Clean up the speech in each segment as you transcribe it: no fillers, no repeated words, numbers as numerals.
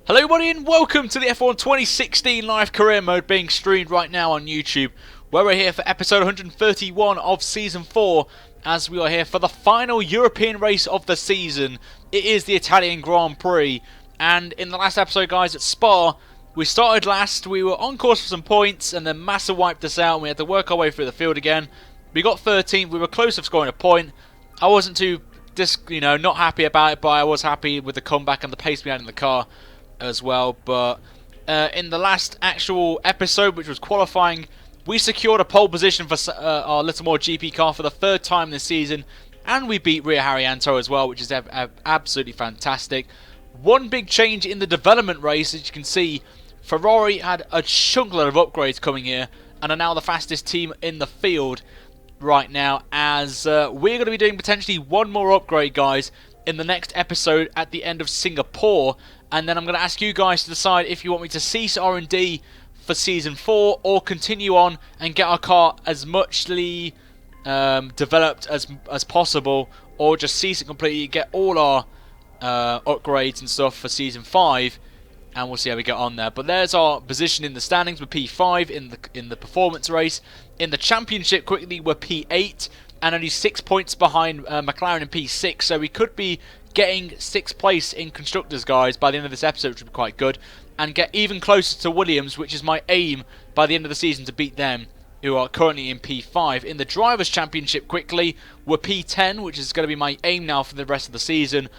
Hello everybody and welcome to the F1 2016 live career mode being streamed right now on YouTube, where we're here for episode 131 of season 4 as we are here for the final European race of the season. It is the Italian Grand Prix, and in the last episode guys at Spa we started last, we were on course for some points and then Massa wiped us out and we had to work our way through the field again. We got 13th, we were close to scoring a point. I wasn't too not happy about it, but I was happy with the comeback and the pace we had in the car as well. But in the last actual episode, which was qualifying, we secured a pole position for our Little More GP car for the third time this season, and we beat Ricciardo as well, which is absolutely fantastic. One big change in the development race, as you can see, Ferrari had a chunkload of upgrades coming here and are now the fastest team in the field right now, as we're going to be doing potentially one more upgrade guys in the next episode at the end of Singapore. And then I'm going to ask you guys to decide if you want me to cease R&D for Season 4 or continue on and get our car as muchly developed as possible, or just cease it completely, get all our upgrades and stuff for Season 5, and we'll see how we get on there. But there's our position in the standings. We're P5 in the performance race. In the championship, quickly, we're P8 and only 6 points behind McLaren in P6, so we could be getting 6th place in Constructors, guys, by the end of this episode, which would be quite good, and get even closer to Williams, which is my aim by the end of the season, to beat them, who are currently in P5. In the Drivers' Championship, quickly, we're P10, which is going to be my aim now for the rest of the season,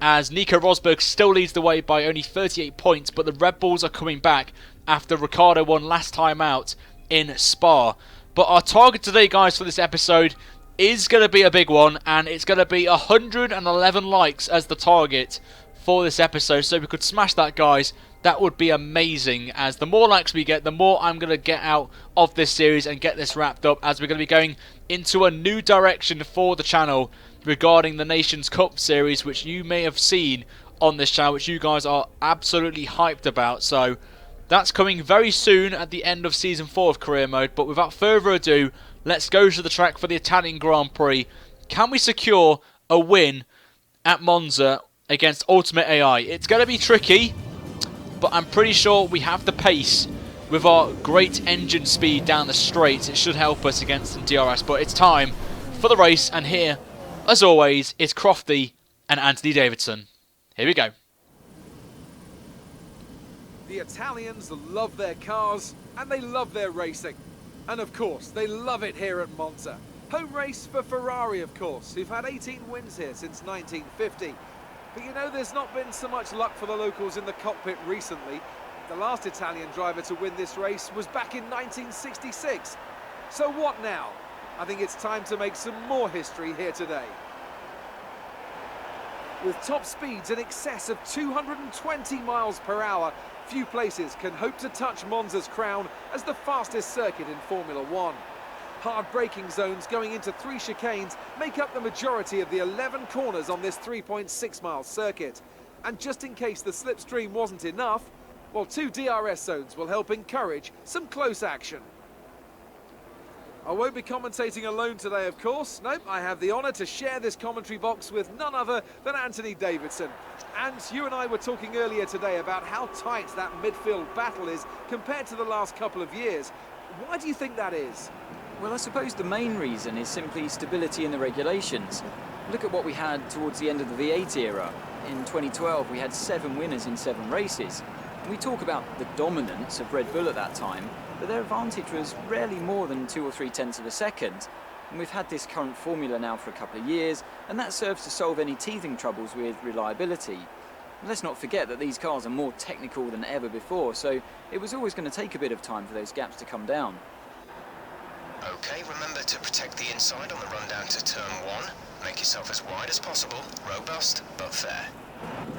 as Nico Rosberg still leads the way by only 38 points, but the Red Bulls are coming back after Ricciardo won last time out in Spa. But our target today, guys, for this episode is going to be a big one, and it's going to be 111 likes as the target for this episode. So if we could smash that, guys, that would be amazing, as the more likes we get, the more I'm going to get out of this series and get this wrapped up, as we're going to be going into a new direction for the channel regarding the Nations Cup series, which you may have seen on this channel, which you guys are absolutely hyped about. So that's coming very soon at the end of Season 4 of Career Mode. But without further ado, let's go to the track for the Italian Grand Prix. Can we secure a win at Monza against Ultimate AI? It's going to be tricky, but I'm pretty sure we have the pace with our great engine speed down the straights. It should help us against some DRS, but it's time for the race. And here, as always, it's Crofty and Anthony Davidson. Here we go. The Italians love their cars and they love their racing. And of course, they love it here at Monza. Home race for Ferrari, of course, who've had 18 wins here since 1950. But you know, there's not been so much luck for the locals in the cockpit recently. The last Italian driver to win this race was back in 1966. So what now? I think it's time to make some more history here today. With top speeds in excess of 220 miles per hour, few places can hope to touch Monza's crown as the fastest circuit in Formula 1. Hard braking zones going into 3 chicanes make up the majority of the 11 corners on this 3.6 mile circuit. And just in case the slipstream wasn't enough, well, 2 DRS zones will help encourage some close action. I won't be commentating alone today, of course. Nope, I have the honour to share this commentary box with none other than Anthony Davidson. And you and I were talking earlier today about how tight that midfield battle is compared to the last couple of years. Why do you think that is? Well, I suppose the main reason is simply stability in the regulations. Look at what we had towards the end of the V8 era. In 2012, we had 7 winners in 7 races. We talk about the dominance of Red Bull at that time, but their advantage was rarely more than 2 or 3 tenths of a second. And we've had this current formula now for a couple of years, and that serves to solve any teething troubles with reliability. Let's not forget that these cars are more technical than ever before, so it was always going to take a bit of time for those gaps to come down. Okay, remember to protect the inside on the run down to turn 1. Make yourself as wide as possible, robust but fair.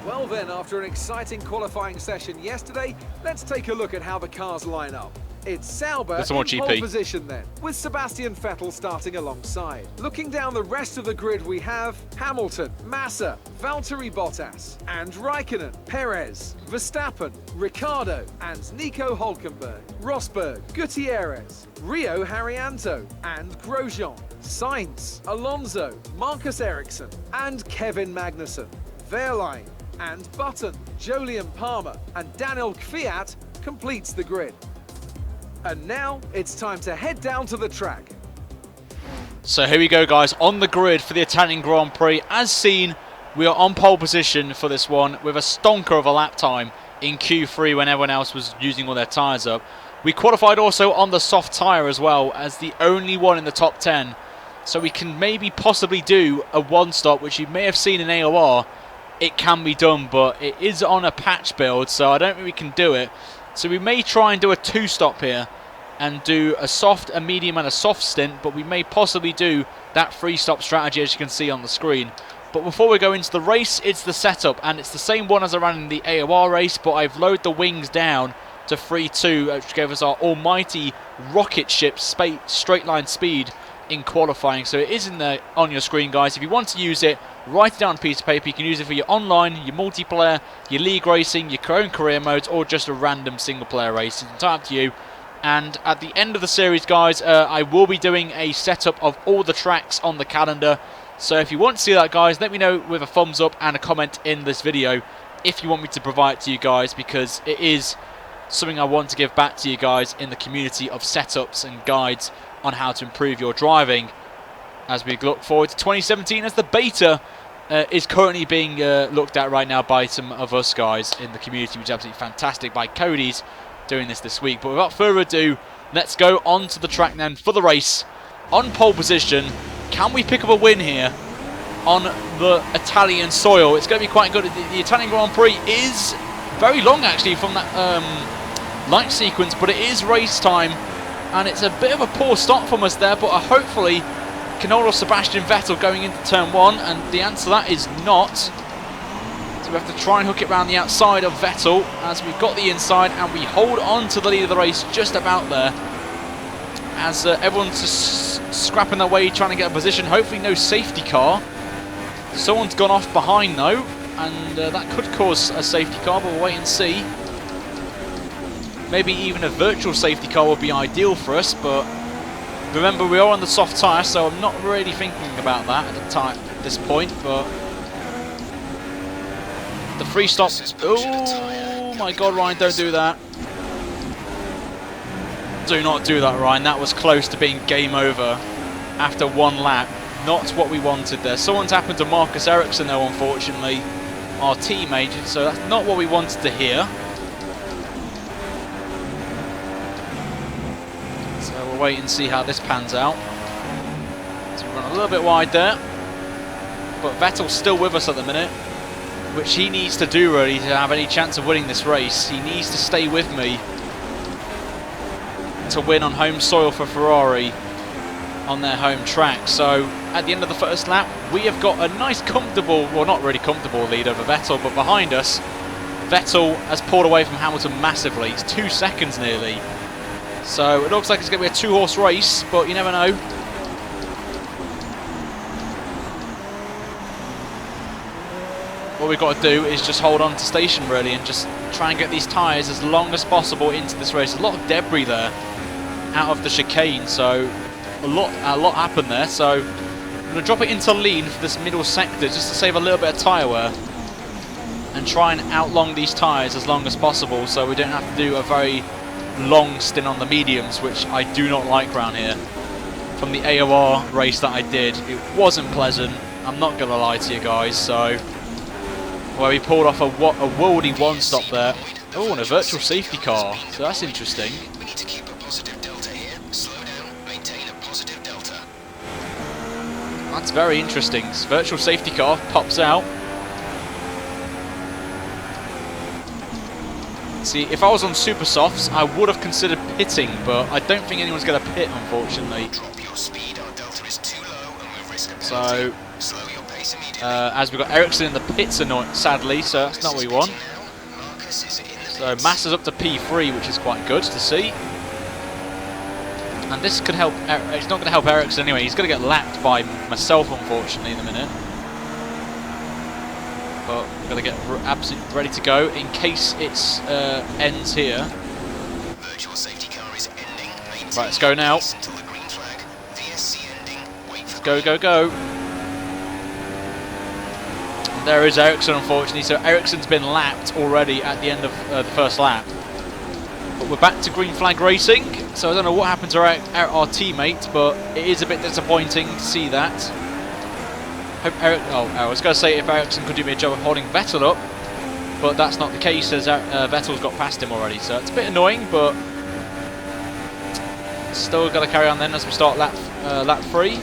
Well then, after an exciting qualifying session yesterday, let's take a look at how the cars line up. It's Sauber in pole position then, with Sebastian Vettel starting alongside. Looking down the rest of the grid, we have Hamilton, Massa, Valtteri Bottas, and Raikkonen, Perez, Verstappen, Ricciardo, and Nico Hülkenberg, Rosberg, Gutierrez, Rio Haryanto, and Grosjean, Sainz, Alonso, Marcus Ericsson, and Kevin Magnussen, Wehrlein, And Button, Jolyon Palmer and Daniel Kvyat completes the grid. And now it's time to head down to the track. So here we go, guys, on the grid for the Italian Grand Prix. As seen, we are on pole position for this one with a stonker of a lap time in Q3 when everyone else was using all their tyres up. We qualified also on the soft tyre as well as the only one in the top 10. So we can maybe possibly do a one-stop, which you may have seen in AOR. It can be done, but it is on a patch build, so I don't think we can do it. So we may try and do a two-stop here and do a soft, a medium and a soft stint, but we may possibly do that three-stop strategy as you can see on the screen. But before we go into the race, it's the setup, and it's the same one as I ran in the AOR race, but I've lowered the wings down to 3.2, which gave us our almighty rocket ship straight line speed in qualifying. So it is in there on your screen, guys. If you want to use it, write it down on a piece of paper. You can use it for your online, your multiplayer, your league racing, your own career modes, or just a random single player race. It's entirely up to you. And at the end of the series, guys, I will be doing a setup of all the tracks on the calendar. So if you want to see that, guys, let me know with a thumbs up and a comment in this video if you want me to provide it to you guys, because it is something I want to give back to you guys in the community of setups and guides on how to improve your driving as we look forward to 2017, as the beta is currently being looked at right now by some of us guys in the community, which is absolutely fantastic, by Cody's doing this week. But without further ado, let's go on to the track then for the race. On pole position, can we pick up a win here on the Italian soil? It's going to be quite good. The Italian Grand Prix is very long actually from that light sequence, but it is race time, and it's a bit of a poor start from us there, but hopefully can hold off Sebastian Vettel going into turn 1, and the answer to that is not. So we have to try and hook it around the outside of Vettel as we've got the inside, and we hold on to the lead of the race just about there as everyone's just scrapping their way trying to get a position. Hopefully no safety car. Someone's gone off behind though, and that could cause a safety car, but we'll wait and see. Maybe even a virtual safety car would be ideal for us, but remember we are on the soft tyre, so I'm not really thinking about that at this point. But the free stop. Oh my God, Ryan, don't do that. Do not do that, Ryan. That was close to being game over after one lap. Not what we wanted there. Someone's happened to Marcus Ericsson though, unfortunately, our teammate, so that's not what we wanted to hear. So we'll wait and see how this pans out. So we run a little bit wide there, but Vettel's still with us at the minute, which he needs to do really to have any chance of winning this race. He needs to stay with me to win on home soil for Ferrari on their home track. So at the end of the first lap, we have got a nice comfortable, well not really comfortable lead over Vettel, but behind us Vettel has pulled away from Hamilton massively. It's 2 seconds nearly. So it looks like it's going to be a 2-horse race, but you never know. What we've got to do is just hold on to station really and just try and get these tyres as long as possible into this race. A lot of debris there out of the chicane, so a lot happened there. So I'm going to drop it into lean for this middle sector just to save a little bit of tyre wear and try and outlong these tyres as long as possible, so we don't have to do a very long stint on the mediums, which I do not like around here. From the AOR race that I did, it wasn't pleasant, I'm not going to lie to you guys. So where we pulled off a worldy one-stop there. Oh, and a virtual safety car, so that's interesting. We need to keep a positive delta here. Slow down, maintain a positive delta. That's very interesting. Virtual safety car pops out. See, if I was on super softs, I would have considered pitting, but I don't think anyone's going to pit, unfortunately. Drop your speed, our delta is too low and we'll risk a penalty. So, slow your pace immediately. as we've got Ericsson in the pits, sadly, so that's not what we want. So Massa's up to P3, which is quite good to see. And this could help, it's not going to help Ericsson anyway, he's going to get lapped by myself, unfortunately, in a minute. But we're going to get absolutely ready to go in case it ends here. Virtual safety car is ending. Right, let's go now. Until the green flag. VSC ending. Wait for Go, go, go. there is Ericsson, unfortunately. So Ericsson's been lapped already at the end of the first lap. But we're back to green flag racing. So I don't know what happened to our teammate, but it is a bit disappointing to see that. Hope I was going to say if Ericsson could do me a job of holding Vettel up, but that's not the case as Vettel's got past him already. So it's a bit annoying, but still got to carry on then as we start lap 3.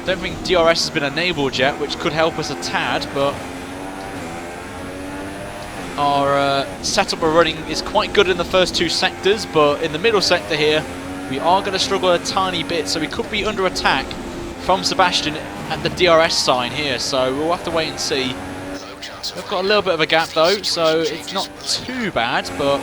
Don't think DRS has been enabled yet, which could help us a tad, but our setup we're running is quite good in the first 2 sectors, but in the middle sector here, we are going to struggle a tiny bit, so we could be under attack from Sebastian at the DRS sign here, so we'll have to wait and see. We've got a little bit of a gap though, so it's not too bad, but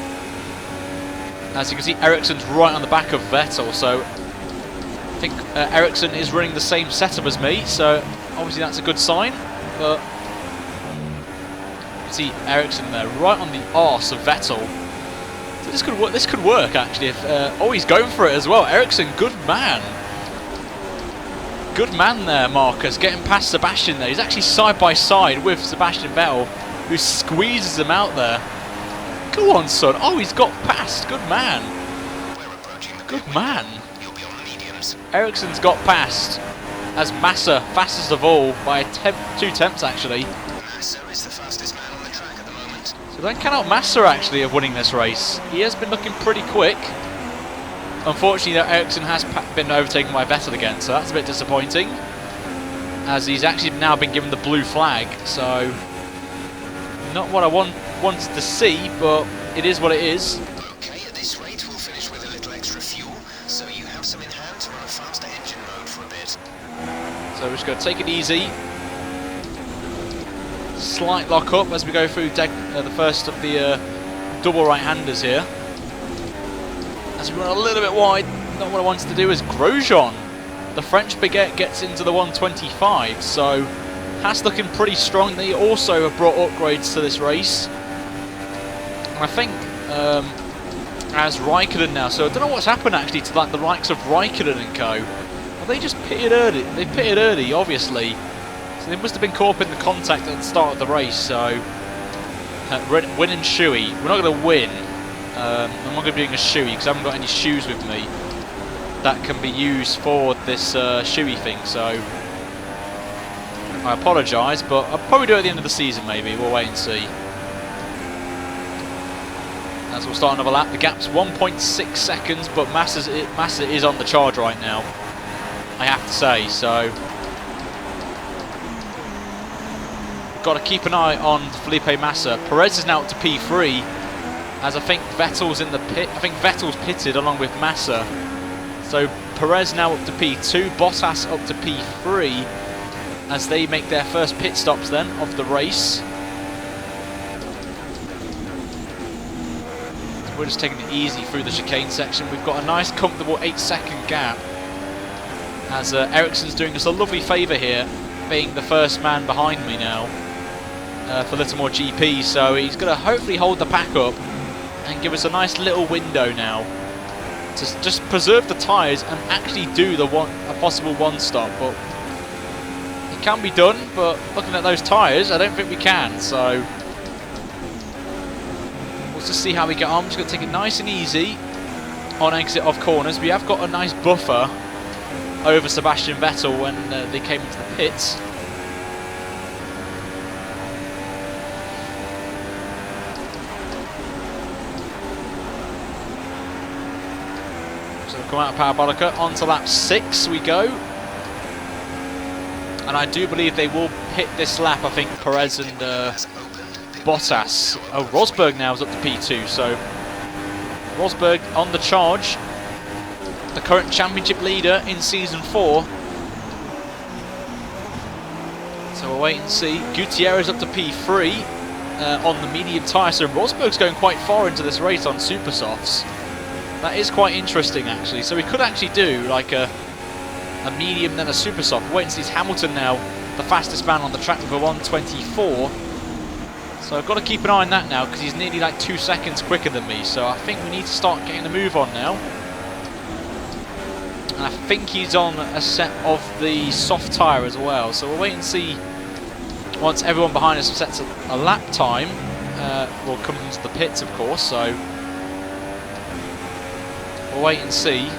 as you can see, Ericsson's right on the back of Vettel, so I think Ericsson is running the same setup as me, so obviously that's a good sign, but you can see Ericsson there right on the arse of Vettel. So this could work actually. If he's going for it as well. Ericsson, good man. Good man there, Marcus, getting past Sebastian there. He's actually side by side with Sebastian Vettel, who squeezes him out there. Go on, son. Oh, he's got past. Good man. Good man. Ericsson's got past as Massa, fastest of all, by 2 tenths actually. Massa is the fastest man on the track at the moment. So then cannot Massa actually of winning this race. He has been looking pretty quick. Unfortunately, Ericsson has been overtaken by Vettel again, so that's a bit disappointing, as he's actually now been given the blue flag. So not what I wanted to see, but it is what it is. Okay, at this rate we'll finish with a little extra fuel, so you have some in hand to run a faster engine mode for a bit. So we're just going to take it easy. Slight lock up as we go through the first of the double right-handers here. As we run a little bit wide, not what I wanted to do is Grosjean. The French baguette gets into the 125, so Haas looking pretty strong. They also have brought upgrades to this race. And I think as Raikkonen now, so I don't know what's happened actually to like the likes of Raikkonen and co. Well, they just pitted early. They pitted early, obviously. So they must have been caught up in the contact at the start of the race. So win and shoey. We're not going to win. I'm not going to be doing a shoey because I haven't got any shoes with me that can be used for this shoey thing. So I apologise, but I'll probably do it at the end of the season maybe. We'll wait and see. As we'll start another lap. The gap's 1.6 seconds, but Massa is on the charge right now, I have to say. So got to keep an eye on Felipe Massa. Perez is now up to P3, as I think Vettel's in the pit. I think Vettel's pitted along with Massa. So Perez now up to P2, Bottas up to P3, as they make their first pit stops then of the race. So we're just taking it easy through the chicane section. We've got a nice comfortable 8-second gap, as Ericsson's doing us a lovely favour here, being the first man behind me now for Littlemore GP. So he's going to hopefully hold the pack up and give us a nice little window now to just preserve the tyres and actually do a possible one stop. But it can be done, but looking at those tyres, I don't think we can. So we'll just see how we get on. I'm just going to take it nice and easy on exit off corners. We have got a nice buffer over Sebastian Vettel when they came into the pits. Come out of Parabolica, onto lap 6 we go. And I do believe they will hit this lap, I think, Perez and Bottas. Oh, Rosberg now is up to P2, so Rosberg on the charge. The current championship leader in Season 4. So we'll wait and see. Gutierrez up to P3 on the medium tyre, so Rosberg's going quite far into this race on super softs. That is quite interesting actually. So we could actually do like a medium then a super soft. Wait and see, it's Hamilton now, the fastest man on the track with a 124. So I've got to keep an eye on that now because he's nearly like 2 seconds quicker than me. So I think we need to start getting the move on now. And I think he's on a set of the soft tyre as well. So we'll wait and see once everyone behind us sets a lap time, we'll come into the pits, of course, so we'll wait and see.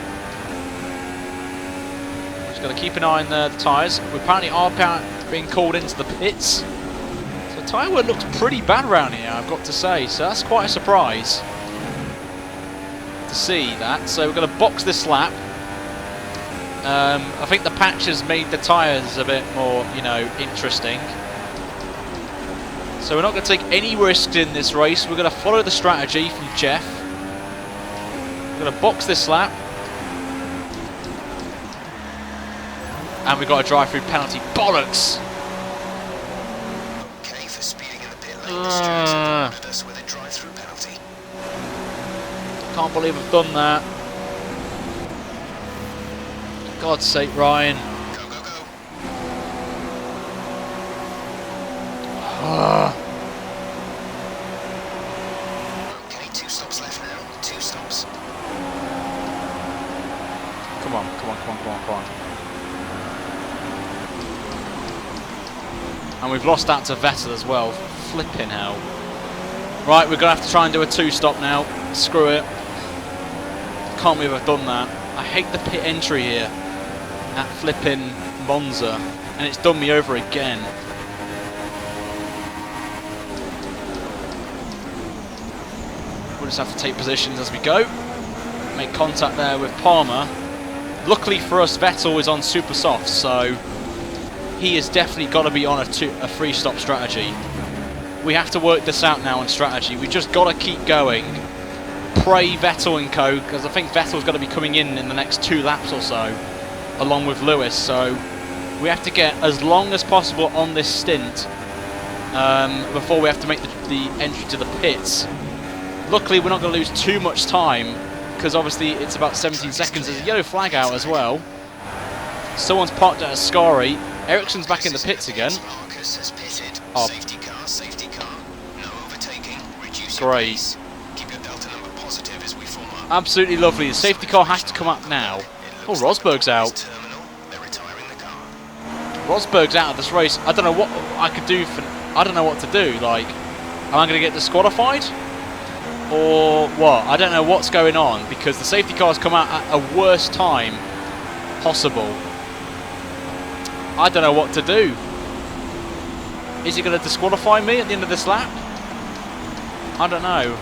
Just got to keep an eye on the tyres. We apparently are being called into the pits. So tyre wear looks pretty bad around here, I've got to say, so that's quite a surprise to see that. So we're going to box this lap. I think the patch has made the tyres a bit more, you know, interesting. So we're not going to take any risks in this race. We're going to follow the strategy from Jeff. We're going to box this lap. And we've got a drive-through penalty. Bollocks! Okay, for speeding in the pit lane, the stewards have awarded us with a drive-through penalty. Can't believe I've done that. For God's sake, Ryan. Go, go, go. Okay, 2 stops left now. 2 stops. Come on, come on, come on, come on, come on. And we've lost out to Vettel as well. Flipping hell. Right, we're going to have to try and do a 2-stop now. Screw it. Can't believe I've done that. I hate the pit entry here at flipping Monza. And it's done me over again. We'll just have to take positions as we go. Make contact there with Palmer. Luckily for us, Vettel is on super soft, so he has definitely got to be on a 3-stop strategy. We have to work this out now on strategy. We just got to keep going. Pray Vettel and co, because I think Vettel's got to be coming in the next 2 laps or so, along with Lewis. So we have to get as long as possible on this stint before we have to make the entry to the pits. Luckily, we're not going to lose too much time, because obviously it's about 17 seconds. There's a yellow flag out as well. Someone's parked at Ascari. Ericsson's back in the pits again. Marcus has pitted. Oh. Safety car, safety car. No overtaking. Reduce Great. your pace. Keep your delta number positive as we form up. Absolutely lovely. The safety car has to come up now. Oh, Rosberg's out. Terminal. They're retiring the car. Rosberg's out of this race. I don't know what I could do for. I don't know what to do. Like, am I going to get disqualified? Or what? I don't know what's going on, because the safety car's come out at a worst time possible. I don't know what to do. Is he going to disqualify me at the end of this lap? I don't know.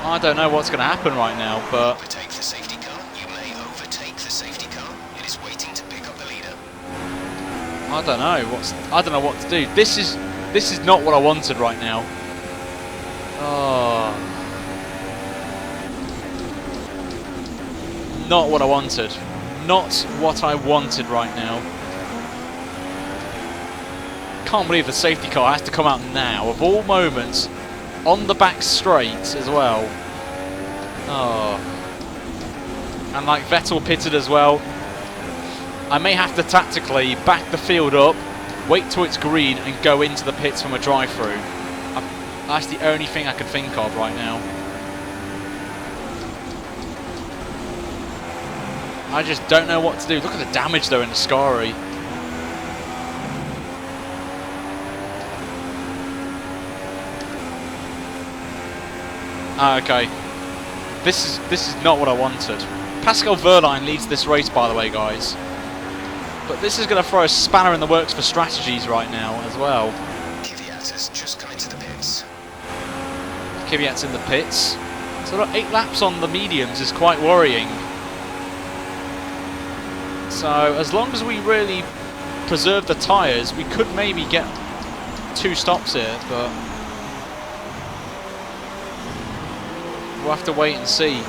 I don't know what's going to happen right now, but Overtake the safety car. You may overtake the safety car. It is waiting to pick up the leader. I don't know. I don't know what to do. This is not what I wanted right now. Oh. Not what I wanted. Not what I wanted right now. Can't believe the safety car has to come out now, of all moments, on the back straight as well. Oh. And like Vettel pitted as well. I may have to tactically back the field up, wait till it's green and go into the pits from a drive-through. That's the only thing I can think of right now. I just don't know what to do. Look at the damage though in the Ascari. Okay. This is not what I wanted. Pascal Wehrlein leads this race, by the way, guys. But this is going to throw a spanner in the works for strategies right now as well. Kvyat has just come into the pits. Kvyat's in the pits. So 8 laps on the mediums is quite worrying. So as long as we really preserve the tyres, we could maybe get 2 stops here, but we'll have to wait and see.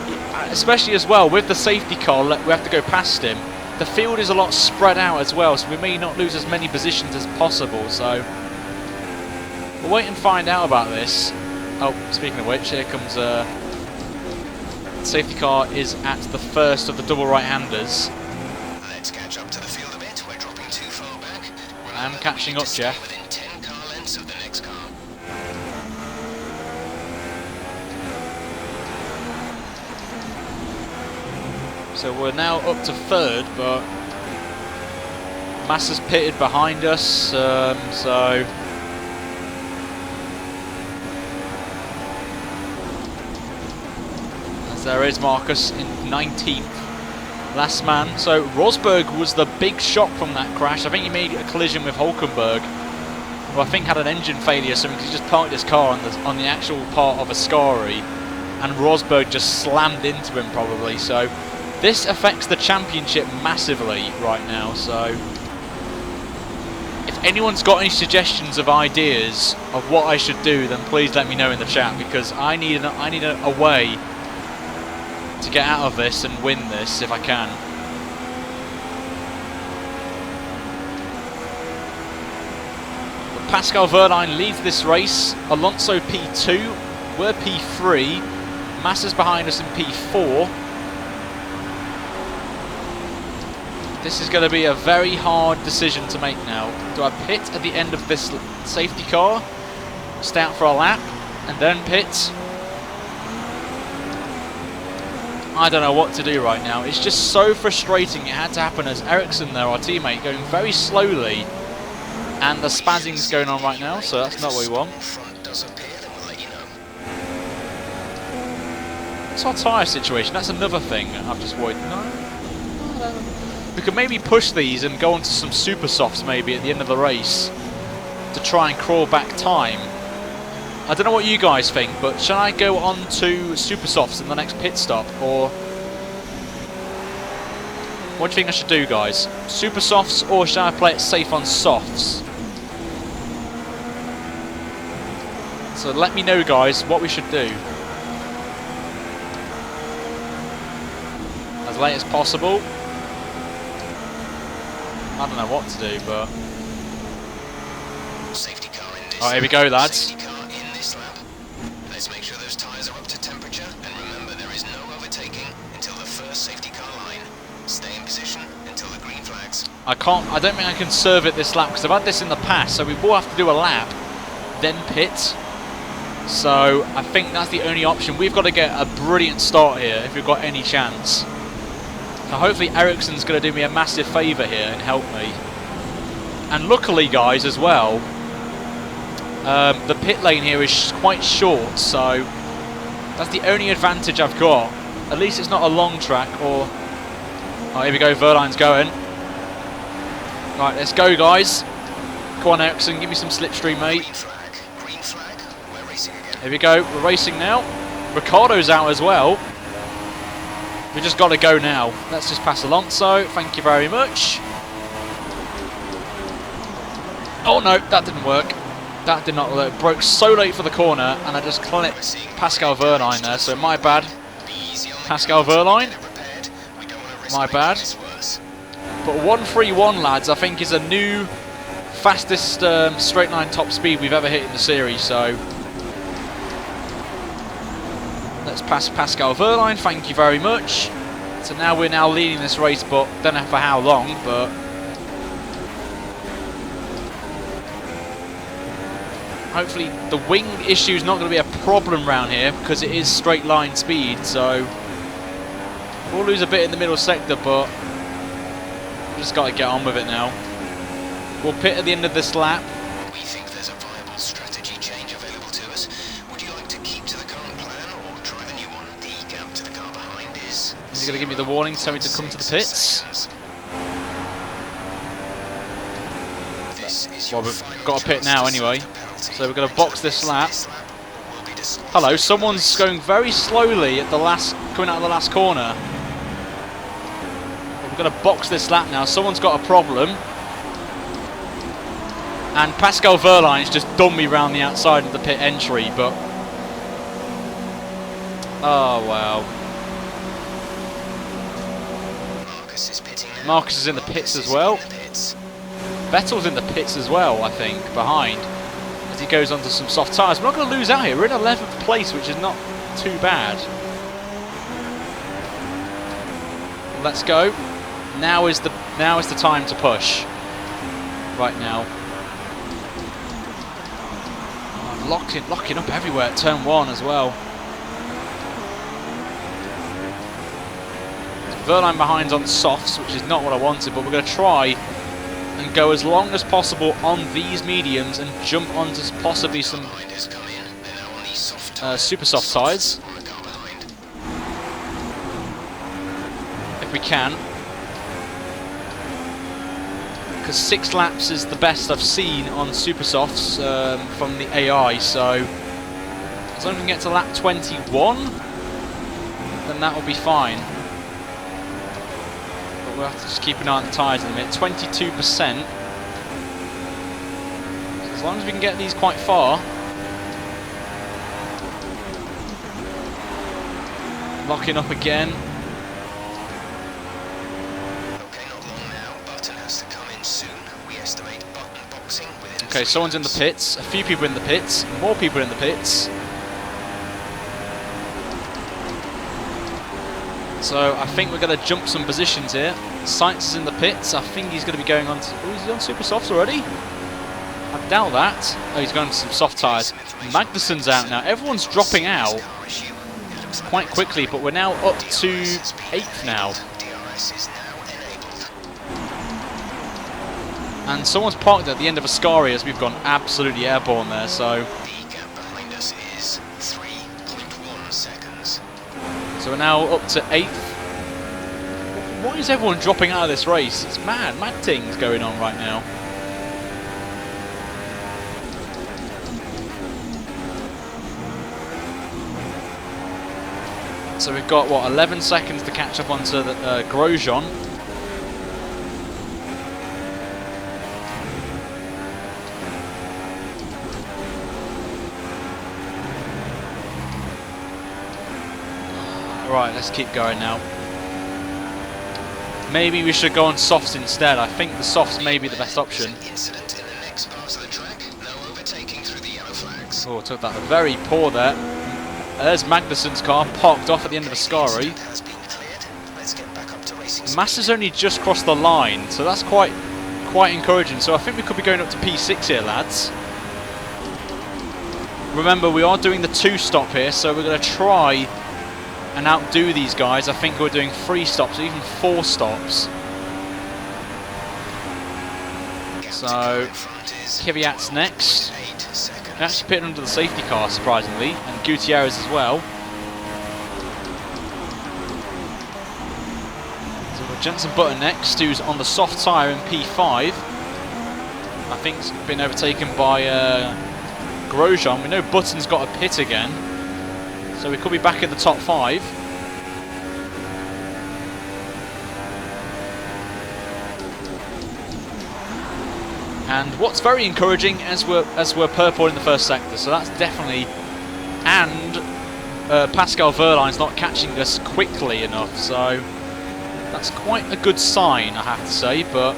Especially as well, with the safety car, we have to go past him. The field is a lot spread out as well, so we may not lose as many positions as possible, so we'll wait and find out about this. Oh, speaking of which, here comes safety car is at the first of the double right-handers. Let's catch up to the field a bit. We're dropping too far back. I'm catching up, Jeff. Within 10 car lengths of the next car. So we're now up to third, but Massa's pitted behind us, so... As there is Marcus in 19th. Last man. So Rosberg was the big shock from that crash. I think he made a collision with Hulkenberg, who I think had an engine failure or something, because he just parked his car on the actual part of Ascari, and Rosberg just slammed into him probably. So this affects the championship massively right now. So if anyone's got any suggestions of ideas of what I should do, then please let me know in the chat, because I need a way to get out of this and win this if I can. But Pascal Wehrlein leads this race. Alonso P2, we're P3. Massa's behind us in P4. This is going to be a very hard decision to make now. Do I pit at the end of this safety car, stay out for a lap, and then pit? I don't know what to do right now. It's just so frustrating. It had to happen as Ericsson there, our teammate, going very slowly, and the spazzing's going on right now, so that's not what we want. It's our tyre situation. That's another thing I've just worried. No. We could maybe push these and go on to some super softs maybe at the end of the race to try and crawl back time. I don't know what you guys think, but shall I go on to super softs in the next pit stop, or what do you think I should do, guys? Super softs, or shall I play it safe on softs? So let me know, guys, what we should do. As late as possible. I don't know what to do, but... Safety car in this oh, here we go, lads. Let's make sure those tyres are up to temperature, and remember there is no overtaking until the first safety car line. Stay in position until the green flags. I don't think I can serve it this lap, because I've had this in the past, so we will have to do a lap, then pit. So I think that's the only option. We've got to get a brilliant start here if we've got any chance. So hopefully Ericsson's going to do me a massive favour here and help me. And luckily, guys, as well, the pit lane here is quite short, so that's the only advantage I've got. At least it's not a long track, or... oh, here we go, Wehrlein's going. Right, let's go, guys. Come on, Ericsson, give me some slipstream, mate. Green flag, we're racing again. Here we go, we're racing now. Ricciardo's out as well. We just got to go now. Let's just pass Alonso, thank you very much. Oh no, that didn't work. That did not work. Broke so late for the corner, and I just clipped Pascal Wehrlein there, so my bad. Pascal Wehrlein. My bad. But 131, lads, I think is a new fastest straight line top speed we've ever hit in the series, so let's pass Pascal Wehrlein, thank you very much. So now we're leading this race, but don't know for how long, but hopefully the wing issue is not going to be a problem around here, because it is straight line speed, so we'll lose a bit in the middle sector, but we've just got to get on with it now. We'll pit at the end of this lap. We think there's a viable strategy change available to us. Would you like to keep to the current plan or try the new one? The gap to the car behind is... Is he going to give me the warning to tell me to come to the pits? Well, we've got a pit now anyway, so we're going to box this lap. Hello, someone's going very slowly at the coming out of the last corner. We're going to box this lap now. Someone's got a problem. And Pascal Wehrlein's just done me round the outside of the pit entry, but... oh, wow. Marcus is in the pits as well. Vettel's in the pits as well, I think, behind, as he goes onto some soft tyres. We're not going to lose out here. We're in 11th place, which is not too bad. Let's go. Now is the time to push. Right now. Oh, locking up everywhere at turn 1 as well. Wehrlein behind on softs, which is not what I wanted, but we're going to try and go as long as possible on these mediums and jump onto possibly some super soft tyres if we can, because 6 laps is the best I've seen on super softs from the AI, so as long as we can get to lap 21 then that will be fine. We'll have to just keep an eye on the tyres in a minute. 22%. So as long as we can get these quite far. Locking up again. Okay, not long now. Button has to come in soon. We estimate button boxing within. Okay, someone's in the pits. A few people in the pits. More people in the pits. So I think we're going to jump some positions here. Sainz is in the pits. I think he's going to be going on to... Oh, is he on super softs already? I doubt that. Oh, he's going to some soft tyres. Magnussen's out now. Everyone's dropping out quite quickly, but we're now up to 8th now. And someone's parked at the end of Ascari as we've gone absolutely airborne there, so... So we're now up to 8th. Why is everyone dropping out of this race? It's mad. Mad things going on right now. So we've got, what, 11 seconds to catch up onto the, Grosjean. Right, let's keep going now. Maybe we should go on softs instead. I think the softs may be the best option. Oh, took that very poor there. There's Magnussen's car parked off at the end of Ascari. Massa's only just crossed the line, so that's quite encouraging. So I think we could be going up to P6 here, lads. Remember, we are doing the 2-stop here, so we're going to try and outdo these guys. I think we're doing 3 stops, even 4 stops. So Kvyat's next. He actually pitted under the safety car, surprisingly, and Gutierrez as well. So we've got Jenson Button next, who's on the soft tyre in P5. I think it's been overtaken by Grosjean. We know Button's got a pit again, so we could be back in the top 5. And what's very encouraging as we're purple in the first sector, so that's definitely, and Pascal Wehrlein's not catching us quickly enough, so that's quite a good sign, I have to say. But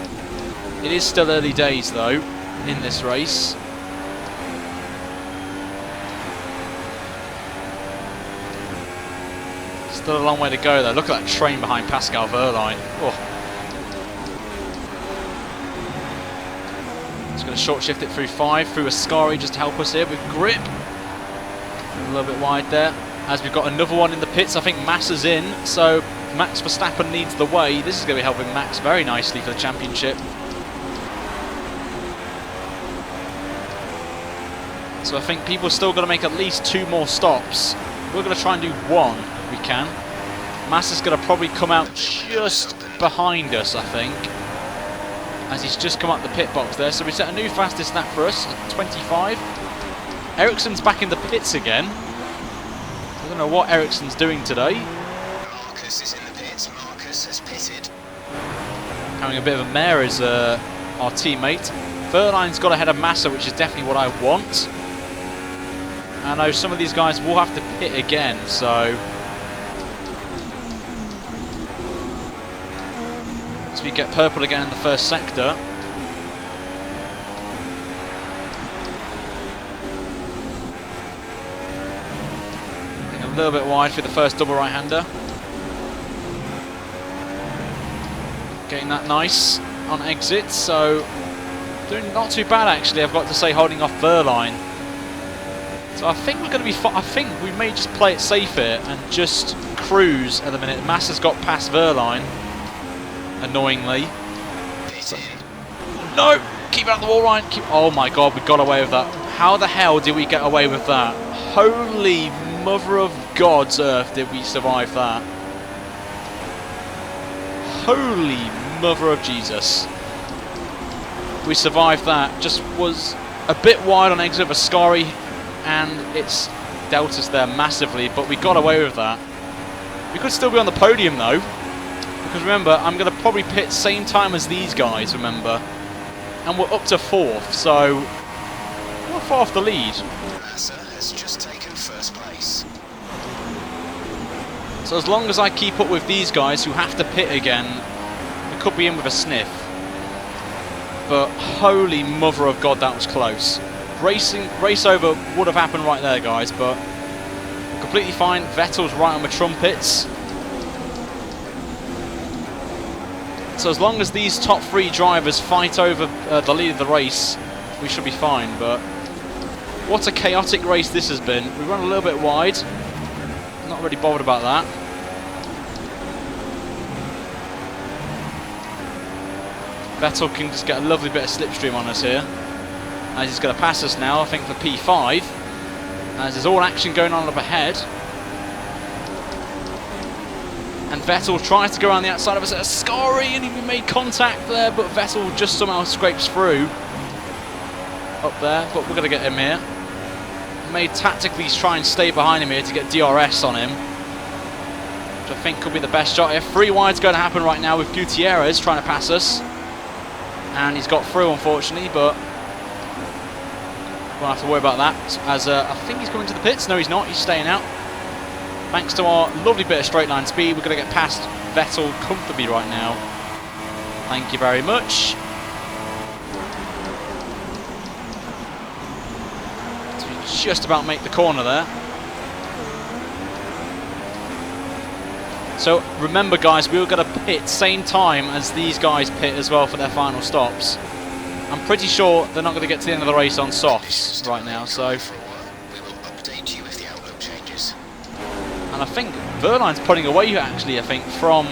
it is still early days though in this race. Still a long way to go though. Look at that train behind Pascal Wehrlein. Oh. Just going to short shift it through 5, through Ascari just to help us here with grip. A little bit wide there. As we've got another one in the pits, I think Massa's in, so Max Verstappen leads the way. This is going to be helping Max very nicely for the championship. So I think people are still going to make at least 2 more stops. We're going to try and do 1 if we can. Massa's going to probably come out just behind us, I think, as he's just come up the pit box there. So we set a new fastest lap for us at 25. Ericsson's back in the pits again. I don't know what Ericsson's doing today. Marcus is in the pits. Marcus has pitted. Having a bit of a mare as our teammate. Wehrlein's got ahead of Massa, which is definitely what I want. I know some of these guys will have to pit again, so as we get purple again in the first sector. A little bit wide for the first double right-hander. Getting that nice on exit, so doing not too bad actually, I've got to say, holding off Wehrlein. So I think we're going to be I think we may just play it safe here and just cruise at the minute. Massa's got past Wehrlein, annoyingly. So No! Keep out of the wall, Ryan. Oh my god, we got away with that. How the hell did we get away with that? Holy mother of God's earth, did we survive that? Holy mother of Jesus. We survived that. Just was a bit wide on exit of Ascari, and it's dealt us there massively, but we got away with that. We could still be on the podium though, because remember, I'm going to probably pit same time as these guys, remember, and we're up to 4th, so we're far off the lead. Massa has just taken first place. So as long as I keep up with these guys who have to pit again, we could be in with a sniff. But holy mother of God, that was close. Race over would have happened right there, guys, but completely fine. Vettel's right on the trumpets. So as long as these top 3 drivers fight over the lead of the race, we should be fine. But what a chaotic race this has been. We run a little bit wide. Not really bothered about that. Vettel can just get a lovely bit of slipstream on us here. As he's going to pass us now, I think for P5. As there's all action going on up ahead. And Vettel tries to go around the outside of us at Ascari, and he made contact there, but Vettel just somehow scrapes through. Up there, but we're going to get him here. May tactically try and stay behind him here to get DRS on him, which I think could be the best shot here. 3 wide's going to happen right now with Gutierrez trying to pass us. And he's got through, unfortunately, but we'll have to worry about that, as I think he's going to the pits. No, he's not. He's staying out. Thanks to our lovely bit of straight line speed, we're going to get past Vettel comfortably right now. Thank you very much. So we just about make the corner there. So remember, guys, we were going to pit same time as these guys pit as well for their final stops. I'm pretty sure they're not going to get to the end of the race on softs right now, so. We will update you if the outlook changes. And I think Verline's putting away, actually, I think, from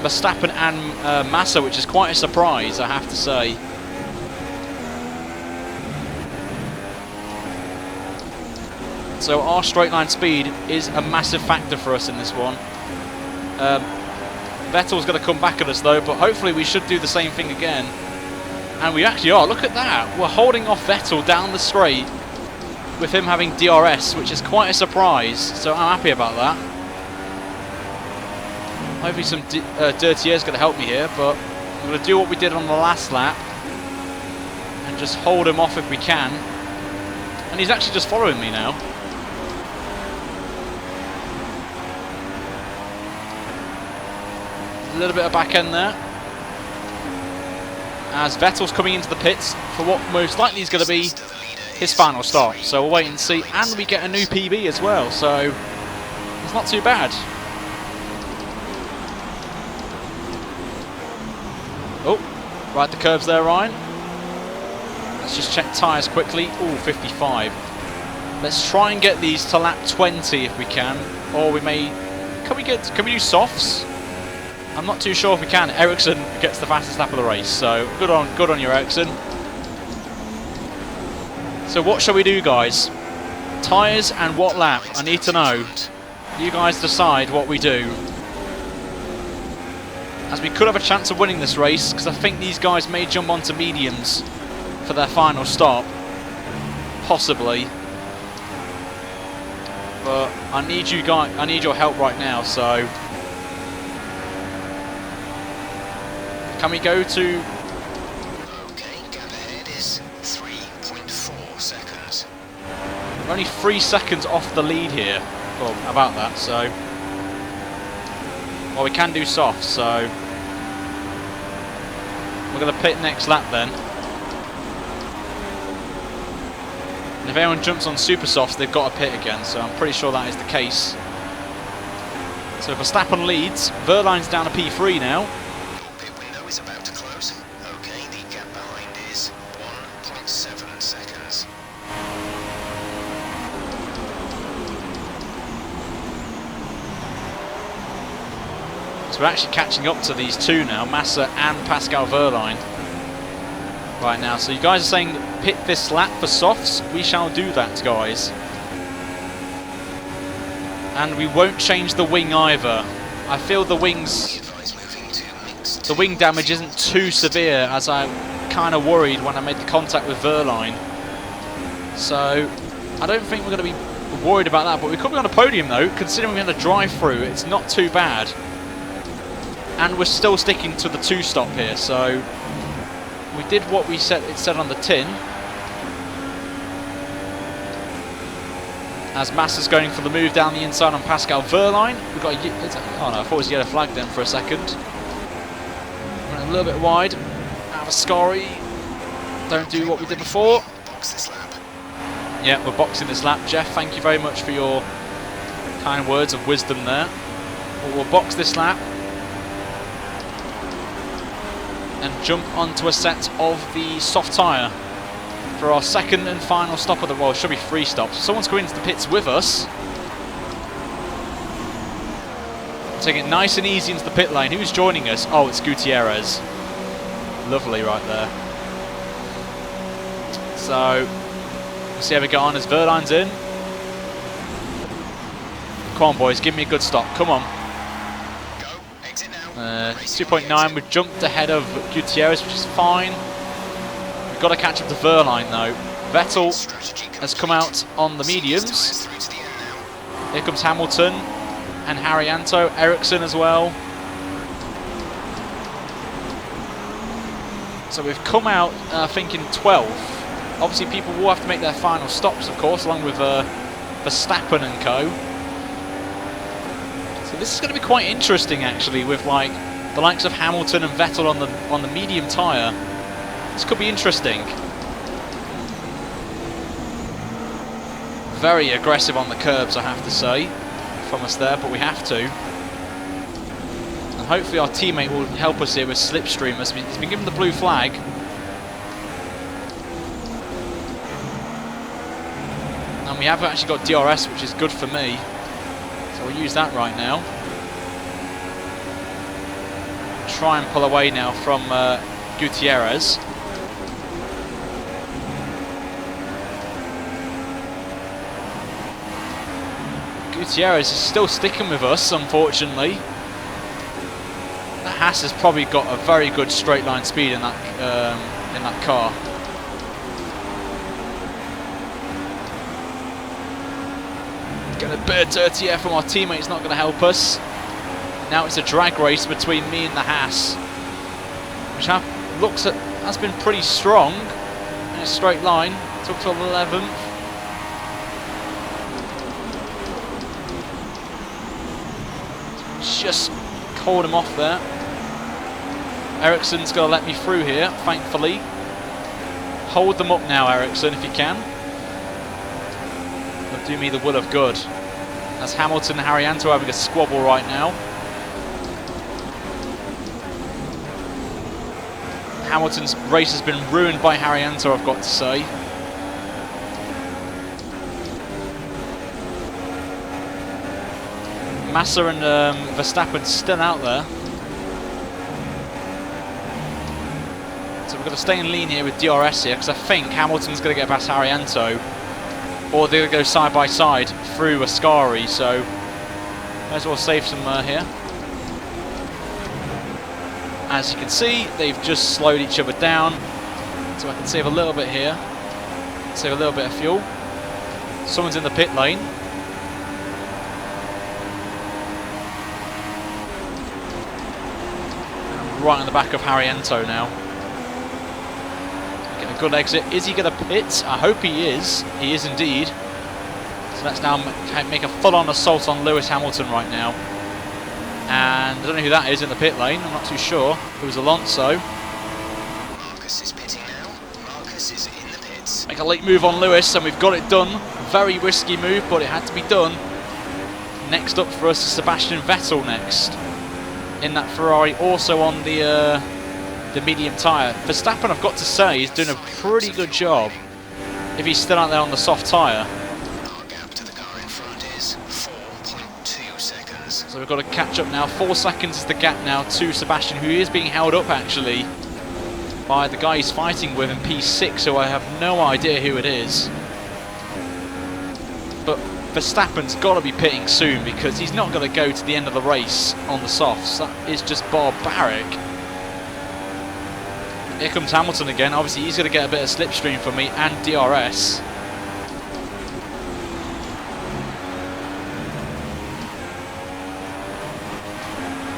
Verstappen and Massa, which is quite a surprise, I have to say. So our straight line speed is a massive factor for us in this one. Vettel's going to come back at us though, but hopefully we should do the same thing again. And we actually are. Look at that. We're holding off Vettel down the straight with him having DRS, which is quite a surprise. So I'm happy about that. Hopefully some dirty air's going to help me here, but I'm going to do what we did on the last lap and just hold him off if we can. And he's actually just following me now. A little bit of back end there. As Vettel's coming into the pits for what most likely is going to be his final stop. So we'll wait and see. And we get a new PB as well, so it's not too bad. Oh, right the curbs there, Ryan. Let's just check tyres quickly. Oh, 55. Let's try and get these to lap 20 if we can. Or we may... Can we do softs? I'm not too sure if we can. Ericsson gets the fastest lap of the race, so good on you, Ericsson. So what shall we do, guys? Tyres and what lap? I need to know. You guys decide what we do. As we could have a chance of winning this race, because I think these guys may jump onto mediums for their final stop. Possibly. But I need you guys, I need your help right now, so... Can we go to... Okay, gap ahead is 3.4 seconds. We're only 3 seconds off the lead here. Well, about that, so... Well, we can do soft, so... We're going to pit next lap then. And if anyone jumps on super softs, they've got to pit again, so I'm pretty sure that is the case. So if Verstappen leads, Verline's down to P3 now. Pit window is about to close. Okay, the gap behind is 1.7 seconds. So we're actually catching up to these two now, Massa and Pascal Wehrlein. Right now, so you guys are saying pit this lap for softs. We shall do that, guys. And we won't change the wing either. I feel the wing damage isn't too severe, as I kind of worried when I made the contact with Wehrlein. So I don't think we're going to be worried about that, but we could be on a podium though, considering we had a drive-through. It's not too bad. And we're still sticking to the 2-stop here, so we did what we said it said on the tin. As Massa's going for the move down the inside on Pascal Wehrlein. We've got oh no, I thought it was a yellow flag then for a second. Running a little bit wide. Out of Ascari. Don't do what we did before. Yeah, we're boxing this lap. Jeff, thank you very much for your kind words of wisdom there. We'll box this lap and jump onto a set of the soft tyre for our second and final stop of the, well, it should be 3 stops. Someone's coming into the pits with us. Taking it nice and easy into the pit lane. Who's joining us? Oh, it's Gutierrez. Lovely right there. So, we'll see how we get on as Wehrlein's in. Come on, boys, give me a good stop. Come on. 2.9, we've jumped ahead of Gutierrez, which is fine. We've got to catch up to Wehrlein though. Vettel has come out on the mediums. Here comes Hamilton and Haryanto, Ericsson as well. So we've come out, I think, in 12th. Obviously, people will have to make their final stops, of course, along with Verstappen and co. So this is going to be quite interesting, actually, with like the likes of Hamilton and Vettel on the medium tyre. This could be interesting. Very aggressive on the curbs, I have to say, from us there, but we have to. And hopefully our teammate will help us here with Slipstream. He's been given the blue flag. And we have actually got DRS, which is good for me. So we'll use that right now. Try and pull away now from Gutierrez. Gutierrez is still sticking with us, unfortunately. The Haas has probably got a very good straight line speed in that car. Getting a bit of dirty air from our teammate, it's not going to help us. Now it's a drag race between me and the Haas, which has been pretty strong in a straight line. Took to 11th. Just called him off there. Ericsson's got to let me through here, thankfully. Hold them up now, Ericsson, if you can. It'll do me the will of good. That's Hamilton and Haryanto having a squabble right now. Hamilton's race has been ruined by Haryanto, I've got to say. Massa and Verstappen still out there. So we've got to stay in lean here with DRS here, because I think Hamilton's going to get past Haryanto, or they're going to go side by side through Ascari, so may as well save some here. As you can see, they've just slowed each other down, so I can save a little bit here, save a little bit of fuel. Someone's in the pit lane. Right on the back of Haryanto now. Get a good exit. Is he going to pit? I hope he is. He is indeed. So let's now make a full-on assault on Lewis Hamilton right now. And I don't know who that is in the pit lane. I'm not too sure. It was Alonso. Marcus is pitting now. Marcus is in the pits. Make a late move on Lewis, and we've got it done. Very risky move, but it had to be done. Next up for us is Sebastian Vettel next. In that Ferrari, also on the medium tyre. Verstappen, I've got to say, is doing a pretty good job if he's still out there on the soft tyre. Our gap to the car in front is 4.2 seconds. So we've got to catch up now. 4 seconds is the gap now to Sebastian, who is being held up actually by the guy he's fighting with in P6, so I have no idea who it is. But Verstappen's got to be pitting soon because he's not going to go to the end of the race on the softs. That is just barbaric. Here comes Hamilton again. Obviously, he's going to get a bit of slipstream from me and DRS.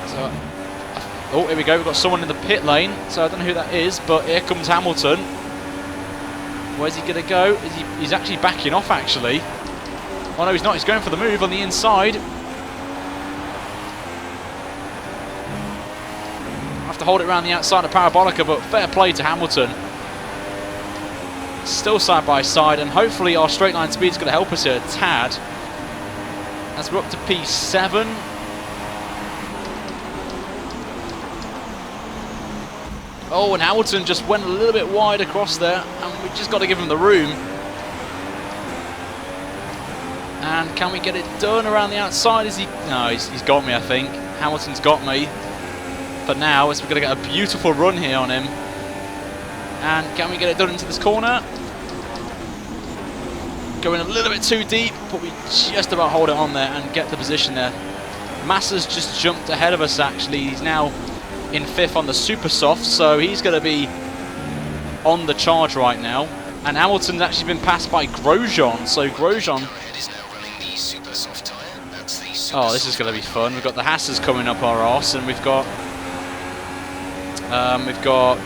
So, oh, here we go. We've got someone in the pit lane. So I don't know who that is, but here comes Hamilton. Where's he going to go? He's actually backing off, actually. Oh, no, he's not. He's going for the move on the inside. Have to hold it around the outside of Parabolica, but fair play to Hamilton. Still side by side, and hopefully our straight line speed is going to help us here a tad. As we're up to P7. Oh, and Hamilton just went a little bit wide across there, and we just got to give him the room. And can we get it done around the outside? Is he? No, he's got me, I think. Hamilton's got me. For now, as we're going to get a beautiful run here on him. And can we get it done into this corner? Going a little bit too deep, but we just about hold it on there and get the position there. Massa's just jumped ahead of us, actually. He's now in 5th on the super soft, so he's going to be on the charge right now. And Hamilton's actually been passed by Grosjean, so Grosjean... Oh, this is going to be fun. We've got the Hassers coming up our arse, and we've got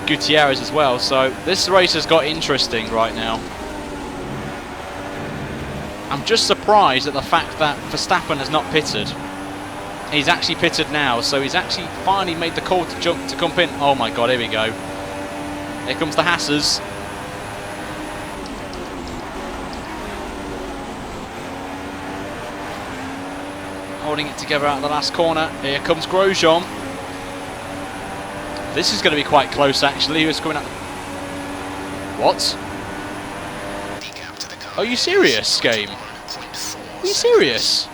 Gutierrez as well. So this race has got interesting right now. I'm just surprised at the fact that Verstappen has not pitted. He's actually pitted now, so he's actually finally made the call to jump to come in. Oh my God, here we go. Here comes the Hassers. Holding it together out of the last corner. Here comes Grosjean. This is going to be quite close, actually. Who's coming out? What? Are you serious, game? Are you serious?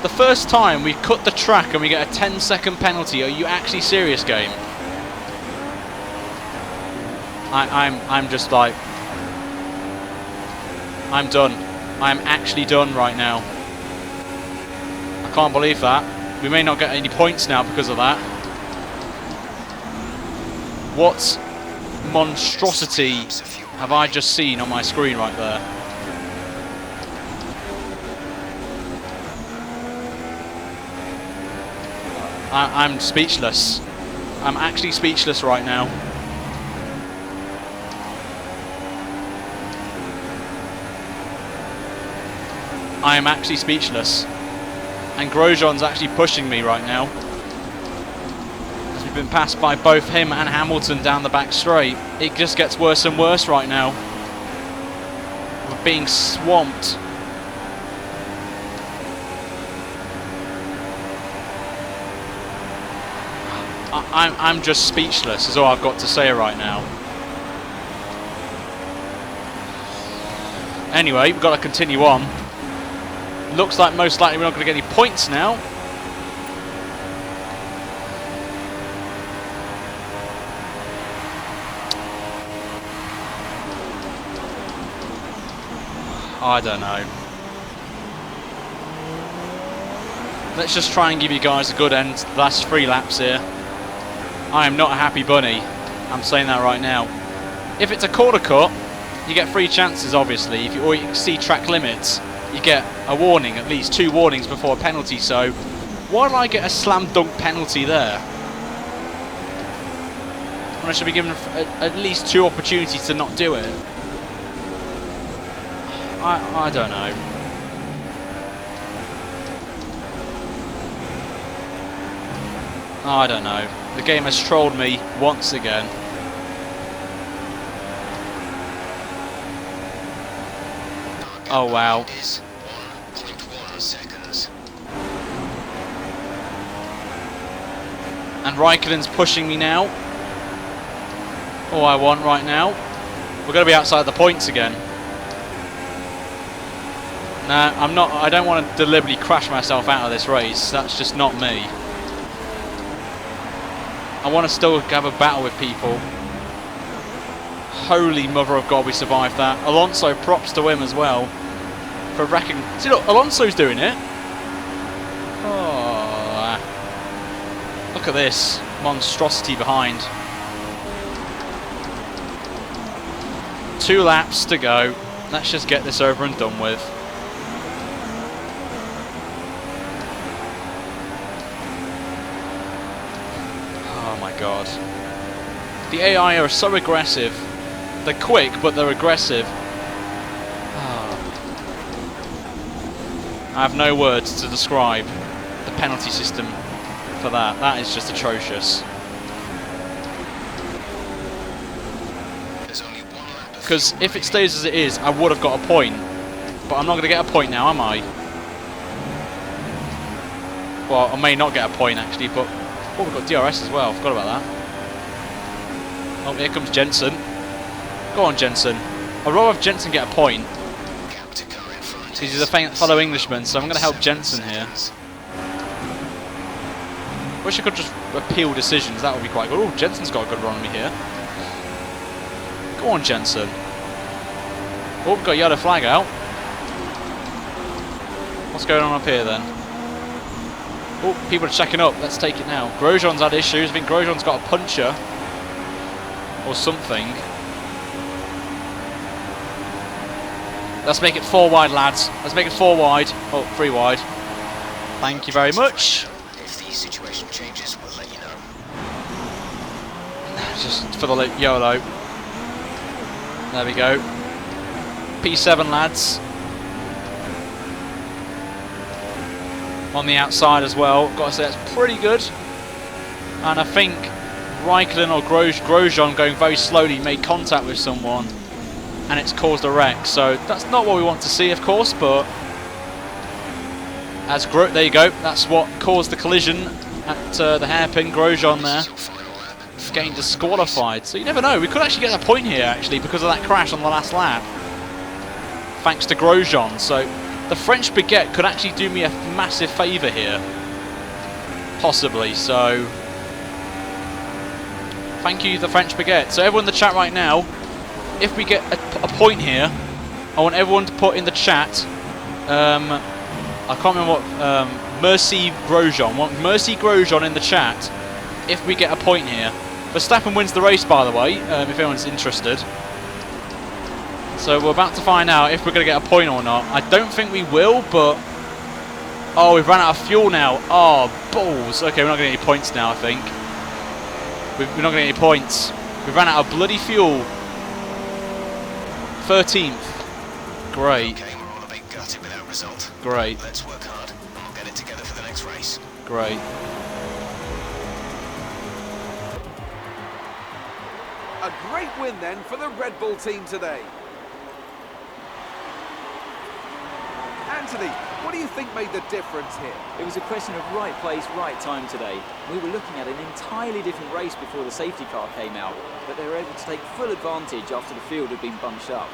The first time we cut the track and we get a 10-second penalty. Are you actually serious, game? I'm just like, I'm done. I'm actually done right now. I can't believe that. We may not get any points now because of that. What monstrosity have I just seen on my screen right there? I'm speechless. I'm actually speechless right now. I am actually speechless. And Grosjean's actually pushing me right now. As we've been passed by both him and Hamilton down the back straight. It just gets worse and worse right now. We're being swamped. I'm just speechless is all I've got to say right now. Anyway, we've got to continue on. Looks like most likely we're not going to get any points now. I don't know. Let's just try and give you guys a good end. The last 3 laps here. I am not a happy bunny. I'm saying that right now. If it's a corner cut, you get 3 chances, obviously. If you, or you see track limits, you get a warning, at least 2 warnings before a penalty. So why did I get a slam dunk penalty there? When I should be given at least 2 opportunities to not do it. I don't know. I don't know. The game has trolled me once again. Oh wow. And Raikkonen's pushing me now. All I want right now. We're going to be outside the points again. Nah, I'm not. I don't want to deliberately crash myself out of this race. That's just not me. I want to still have a battle with people. Holy mother of God, we survived that. Alonso, props to him as well for wrecking. See, look, Alonso's doing it. Oh, look at this monstrosity behind. 2 laps to go. Let's just get this over and done with. Oh my God. The AI are so aggressive. They're quick, but they're aggressive. Oh. I have no words to describe the penalty system for that. That is just atrocious. Because if it stays as it is, I would have got a point. But I'm not going to get a point now, am I? Well, I may not get a point actually, but... Oh, we've got DRS as well. Forgot about that. Oh, here comes Jensen. Go on, Jensen. I'd rather have Jensen get a point. He's a fellow Englishman, so I'm going to help Jensen here. Wish I could just appeal decisions. That would be quite good. Oh, Jensen's got a good run on me here. Go on, Jensen. Oh, we've got a yellow flag out. What's going on up here then? Oh, people are checking up. Let's take it now. Grosjean's had issues. I think Grosjean's got a puncher. Or something. Let's make it 4 wide, lads. Let's make it 4 wide. Oh, 3 wide. Thank you very much. If the situation changes, we'll let you know. Just for the YOLO. There we go. P7, lads. On the outside as well. Got to say that's pretty good. And I think Raikkonen or Grosjean going very slowly made contact with someone. And it's caused a wreck. So that's not what we want to see, of course. But as there you go. That's what caused the collision at the hairpin. Grosjean there. Getting disqualified, so you never know. We could actually get a point here, actually, because of that crash on the last lap. Thanks to Grosjean. So the French baguette could actually do me a massive favour here. Possibly. So thank you, the French baguette. So everyone in the chat right now, if we get a point here, I want everyone to put in the chat. I can't remember what. Mercy Grosjean. I want Mercy Grosjean in the chat if we get a point here. Verstappen wins the race, by the way, if anyone's interested. So we're about to find out if we're going to get a point or not. I don't think we will, but... Oh, we've run out of fuel now. Oh, balls. Okay, we're not going to get any points now, I think. We're not going to get any points. We've run out of bloody fuel. 13th. Great. Okay, we're all a bit gutted with that result. Great. Let's work hard, and we'll get it together for the next race. Great. A great win then for the Red Bull team today. Anthony, what do you think made the difference here? It was a question of right place, right time today. We were looking at an entirely different race before the safety car came out, but they were able to take full advantage after the field had been bunched up.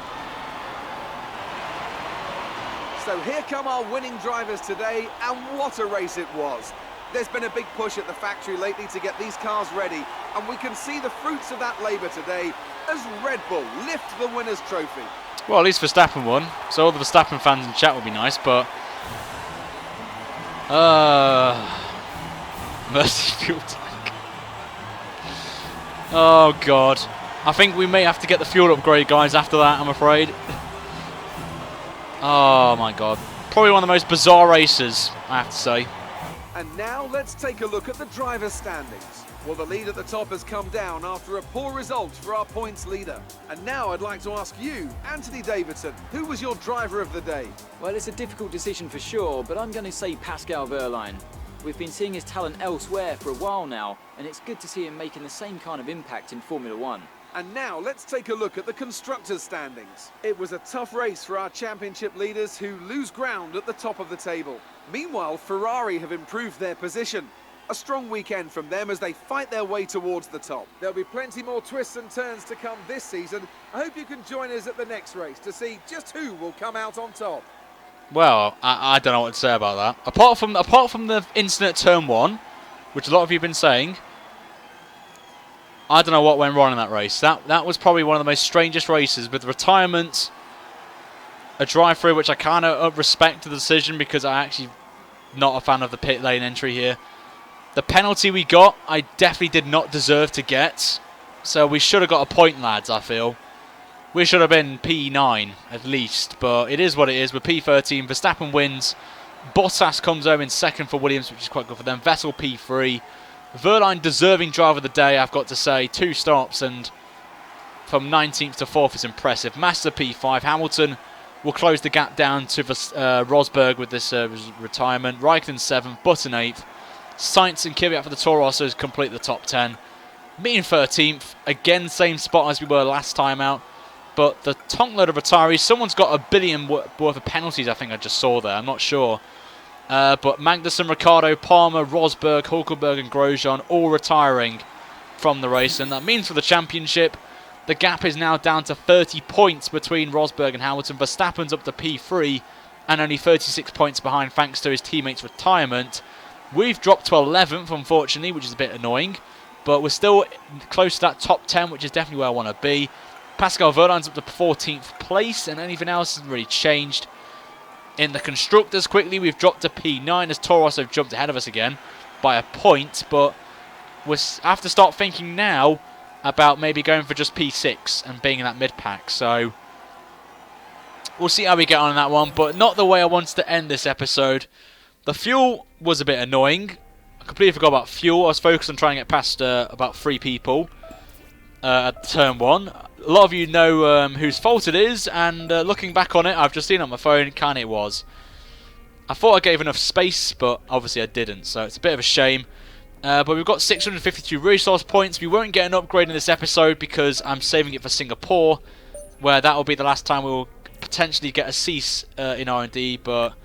So here come our winning drivers today, and what a race it was. There's been a big push at the factory lately to get these cars ready, and we can see the fruits of that labour today as Red Bull lift the winner's trophy. Well, at least Verstappen won, so all the Verstappen fans in chat would be nice, but... Mercy fuel tank. Oh, God. I think we may have to get the fuel upgrade, guys, after that, I'm afraid. Oh, my God. Probably one of the most bizarre races, I have to say. And now let's take a look at the driver's standings. Well, the lead at the top has come down after a poor result for our points leader. And now I'd like to ask you, Anthony Davidson, who was your driver of the day? Well, it's a difficult decision for sure, but I'm going to say Pascal Wehrlein. We've been seeing his talent elsewhere for a while now, and it's good to see him making the same kind of impact in Formula One. And now let's take a look at the constructors' standings. It was a tough race for our championship leaders who lose ground at the top of the table. Meanwhile, Ferrari have improved their position. A strong weekend from them as they fight their way towards the top. There'll be plenty more twists and turns to come this season. I hope you can join us at the next race to see just who will come out on top. Well, I don't know what to say about that. Apart from the incident at turn 1, which a lot of you have been saying, I don't know what went wrong in that race. That was probably one of the most strangest races, with retirement, a drive-through, which I kind of respect the decision because I actually not a fan of the pit lane entry here. The penalty we got, I definitely did not deserve to get. So we should have got a point, lads, I feel. We should have been P9 at least, but it is what it is. We're P13. Verstappen wins. Bottas comes home in second for Williams, which is quite good for them. Vettel P3. Verline deserving driver of the day, I've got to say. 2 stops, and from 19th to 4th is impressive. Massa P5. Hamilton will close the gap down to Rosberg with this retirement. Raikkonen 7th. Button 8th. Sainz and Kvyat for the Toro Rossos complete the top 10. Me in 13th. Again, same spot as we were last time out. But the tonk load of retirees, someone's got $1 billion worth of penalties, I think I just saw there. I'm not sure. But Magnussen, Ricciardo, Palmer, Rosberg, Hulkenberg and Grosjean all retiring from the race. And that means for the championship, the gap is now down to 30 points between Rosberg and Hamilton. Verstappen's up to P3 and only 36 points behind thanks to his teammates' retirement. We've dropped to 11th, unfortunately, which is a bit annoying. But we're still close to that top 10, which is definitely where I want to be. Pascal Verline's up to 14th place, and anything else hasn't really changed. In the Constructors, quickly, we've dropped to P9 as Toro Rosso have jumped ahead of us again by a point. But we have to start thinking now about maybe going for just P6 and being in that mid-pack. So we'll see how we get on in that one, but not the way I wanted to end this episode. The fuel was a bit annoying. I completely forgot about fuel. I was focused on trying to get past about 3 people at turn 1. A lot of you know whose fault it is, and looking back on it, I've just seen on my phone, kind of it was. I thought I gave enough space, but obviously I didn't, so it's a bit of a shame. But we've got 652 resource points. We won't get an upgrade in this episode because I'm saving it for Singapore, where that will be the last time we will potentially get a cease in R&D, but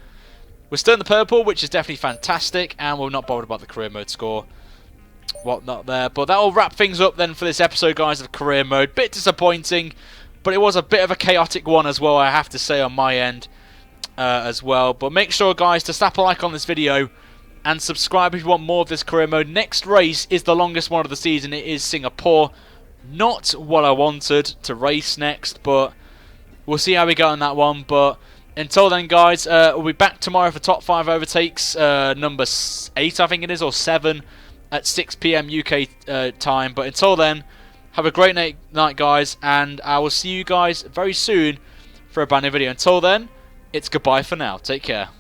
we're still in the purple, which is definitely fantastic, and we're not bothered about the career mode score. Whatnot there, but that will wrap things up then for this episode, guys, of career mode. Bit disappointing, but it was a bit of a chaotic one as well, I have to say, on my end as well. But make sure, guys, to slap a like on this video and subscribe if you want more of this career mode. Next race is the longest one of the season. It is Singapore. Not what I wanted to race next, but we'll see how we go on that one. But until then, guys, we'll be back tomorrow for top 5 overtakes, number 8 I think it is, or 7, at 6 PM UK time. But until then, have a great night, guys, and I will see you guys very soon for a brand new video. Until then, it's goodbye for now. Take care.